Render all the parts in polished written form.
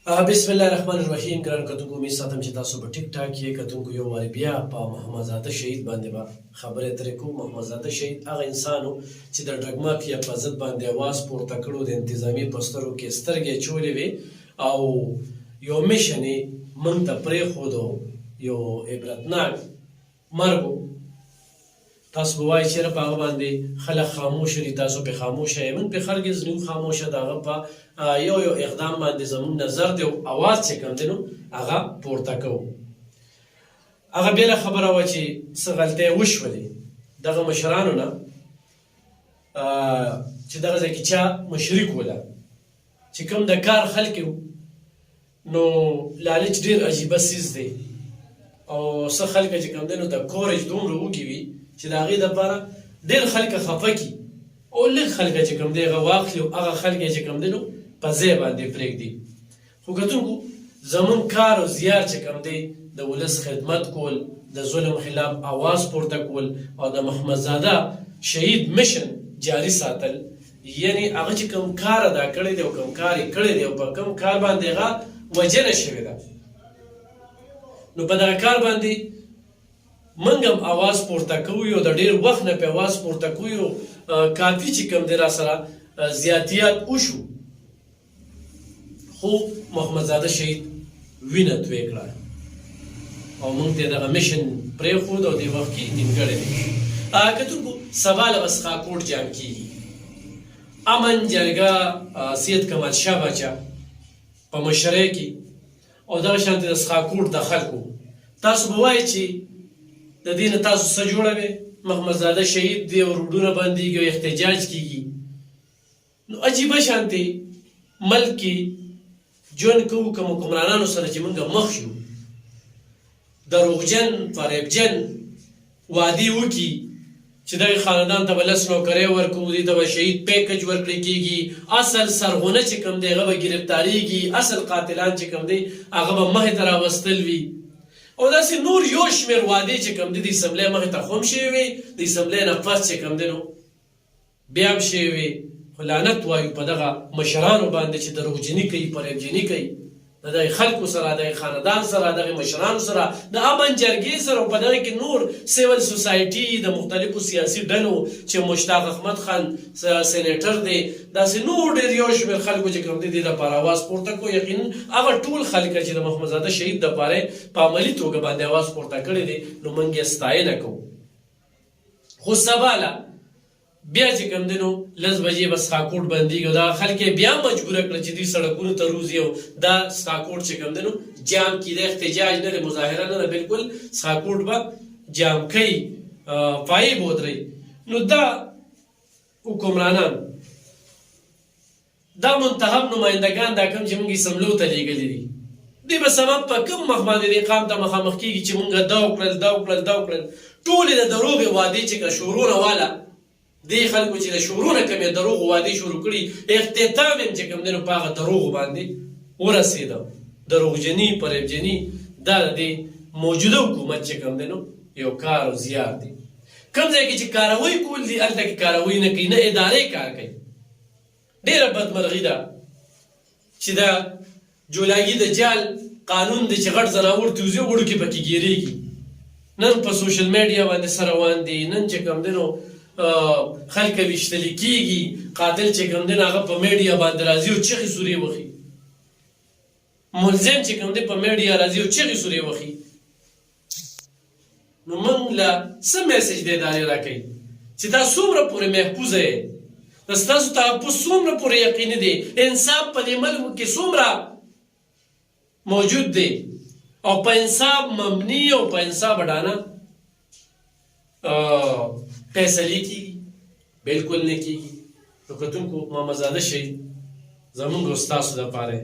بسم الله الرحمن الرحیم. ګران کتونکو امید ساتم چې تاسو به ټیک ټاک یې. کتونکو یو وارې بیا په محمد زاده شهید باندې به خبرې اترې کوو. محمد زاده شهید هغه انسان و چې د ډرګ مافیا په ضد باندې اواز پورته کړو، د انتظامي په سترګو کې سترګې اچولې وې او یو میشن یې موږ ته پرېښودو، یو عبرتناک مرګ و. تاسو به وایئ چېرې په هغه باندې خلک خاموشه دي، تاسو پې خاموشه یې. موږ پې هرګز نه یو خاموشه. د هغه په یو اقدام باندې زموږ نظر دی او اواز چې کوم دی نو هغه پورته کوو. هغه بېله خبره وه چې څه غلطۍ وشولې دغه مشرانو نه چې دغه ځای کې چا مشري کوله، چې کوم د کار خلک وو. نو لالچ ډېر عجیبه څیز دی او څه خلک چې کوم دی نو د کورج دومره وږي وي چې د هغې دپاره ډېر خلک خفه کي او لږ خلک چې کوم دی هغه واخلي او هغه خلک چې کوم دی نو په ځای باندې پرېږدي. خو کتونکو زموږ کار او زیار چې کوم دی د ولس خدمت کول، د ظلم خلاف اواز پورته کول او د محمد زاده شهید مشن جاري ساتل. یعنې هغه چې کوم کار ادا کړی دی او کوم کار یې کړی دی او په کوم کار باندې هغه وجنه شوې ده، نو په دغه کار باندې موږ هم اواز پورته کوو او د ډېر وخت نه پې اواز پورته کوو. کافي چې کوم دی را سره زیاتیات وشو، خو محمد زاده شهید وینه توی کړه او موږ ته دغه میشن پرېښود او دې وخت کې نیمګړی دی. کتونکو سبا له به څښاکوټ جام کېږي. امن جرګه سید کمال شاه باچا په مشرۍ کې او دغه شانتې د څښاکوټ د خلکو. تاسو به وایئ چې د دې نه تاسو څه جوړوئ؟ محمد زاده شهید دی او روډونه بندېږي او احتجاج کېږي. نو عجیبه شانتې ملک کې ژوند کوو که حکمرانانو سره چې موږ مخ یو، دروغجن فریبجن وعدې وکړي چې دغې خاندان ته به 10 نوکرۍ ورکوو، دې ته به شهید پیکج ورکړی کېږي، اصل سرغونه چې کوم دی هغه به ګرفتاریږي، اصل قاتلان چې کوم دی هغه به مخې ته راوستل وي او داسې نور یو شمېر وعدې چې کوم دي د اسمبلۍ مخې ته خو هم شوې وي، د اسمبلۍ نه پس چې کوم دی نو بیا هم شوې وي. خو لعنت وایو په دغه مشرانو باندې چې دروغجني کوي، فریبجني کوي د دغې خلکو سره، دغې خاندان سره، دغې مشرانو سره، د امن جرګې سره او په دغې کې نور سیول سوسایټي د مختلفو سیاسي ډلو چې مشتاق احمد خان سینیټر دی، داسې نور ډېر یو شمېر خلکو چې کوم دی دې دپاره اواز پورته کړو. یقینا هغه ټول خلک چې د محمد زاده شهید دپاره په عملي توګه باندې اواز پورته کړی دی نو موږ یې ستاینه کوو. خو سبا له بیا چې کوم دی نو 10 بجې به څښاکوټ بندېږي او دغه خلک یې بیا مجبوره کړه چې دوی سړکونو ته روځي او دا څښاکوټ چې کوم دی نو جام کړي. د احتجاج نه دی، مظاهره نه ده، بلکل څښاکوټ به جام کوي، پایې به ودروي. نو دا حکمرانان، دا منتخب نمایندګان، دا کوم چې موږ اسمبلو ته لیږلي دي، دوی به سبب په کوم مخ باندې دې قام ته مخامخ کېږي چې موږ دا وکړل دا وکړل دا وکړل. ټولې د دروغې وعدې چې که شورونه واله دې خلکو چې د شورونه کومې دروغو وعدې شروع کړي، اختتام یې چې کوم دی نو په هغه دروغو باندې ورسېده. دروغجني فریبجني دا د دې موجوده حکومت چې کوم دی نو یو کار او زیار دی. کوم ځای کې چې کاروی کول دي هلته کې کاروی نه کوي، نه ادارې کار کوي. ډېره بدمرغي ده چې د جولاګي د جال قانون دی چې غټ ځناور توزي وړو کې پکې ګیرېږي. نن په سوشل میډیا باندې سره روان دي، نن چې کوم دی نو خلک ویشتلی کېږي، قاتل چې کوم دی نو هغه په میډیا باندې راځي او چغې سورې وخي، ملزم چې کوم دی په میډیا راځي او چغې سورې وخي. نو موږ له څه میسج د ادارې راکوي چې تا څومره پورې محفوظه یې، د ستاسو تحفظ څومره پورې یقیني دی، انصاف په دې ملک کې څومره موجود دی او په انصاف مبني او په انصاف اډانه فیصلې کېږي؟ بلکل نه کېږي. نو کتونکو محمد زاده شهید زموږ او ستاسو دپاره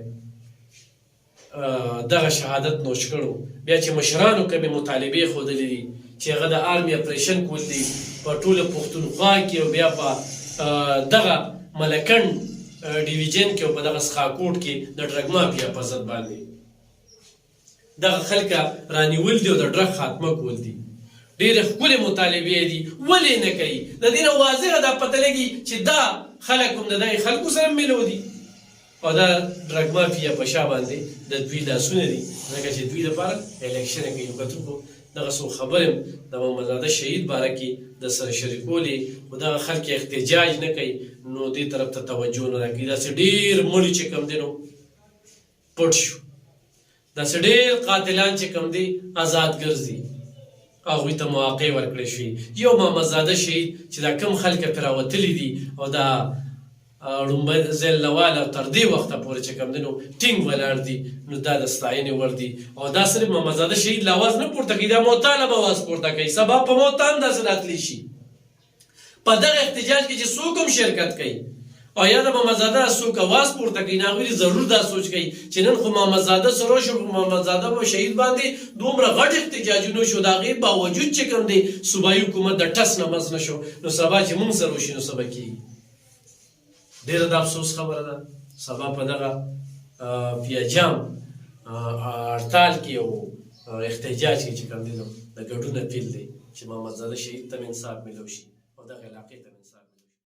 دغه شهادت نوش کړو. بیا چې مشرانو کومې مطالبې ښودلې دي چې هغه د آرمي اپریشن کول دي په ټوله پښتونخوا کې او بیا په دغه ملکنډ ډیویژن کې او په دغه څښاکوټ کې د ډرګ مافیا په ضد باندې دغه خلکه رانیول دي او د ډرګ خاتمه کول دي. ډېرې ښکلې مطالبې دي، ولې نه کوي؟ د دې نه واضحه دا پته لګي چې دا خلک هم د دغې خلکو سره میلو دي او دا ډرګ مافیا په شا باندې د دوی لاسونه دي ځکه چې دوی دپاره الیکشن کوي نو کتو کو دغه څو خبرې د محمدزاده شهید باره کې د سره شریکولې خو دغه خلک احتجاج نه کوي نو دې طرف ته توجه نه راکوي داسې ډېر مړي چې کوم دی نو پټ شو داسې ډېر قاتلان چې کوم دی آزاد ګرځي هغوی ته مواقع ورکړی شوي یو محمدزاده شهید چې دا کم خلک پرې راوتلي دي او دا ړومبی ځل والا تر دې وخته پورې چې کوم دی نو ټینګ ولاړ دي نو دا د ستاینې وړ دي او دا صرف محمدزاده شهید له اواز نه پورته کوي دا موتا له به اواز پورته کوي سبا په موتا هم داسې راتلی شي په دغه احتجاج کې چې څوک هم شرکت کوي او یا د محمدزاده څوک اواز پورته کوي نو هغوی ضرور دا سوچ کوي چې نن خو محمدزاده سره شو محمدزاده په شهید باندې دومره غټ احتجاجونه شو د هغې باوجود چې کوم دی صوبایي حکومت د ټس نه مز نه شو نو سبا چې موږ سره وشي نو سبا کېږي ډېره د افسوس خبره ده سبا په دغه پیاجام هړتال کې او احتجاج کې چې کوم دی نو د ګډون اپیل دی چې محمدزاده شهید ته انصاف میلو شي او دغه علاقې ته انصاف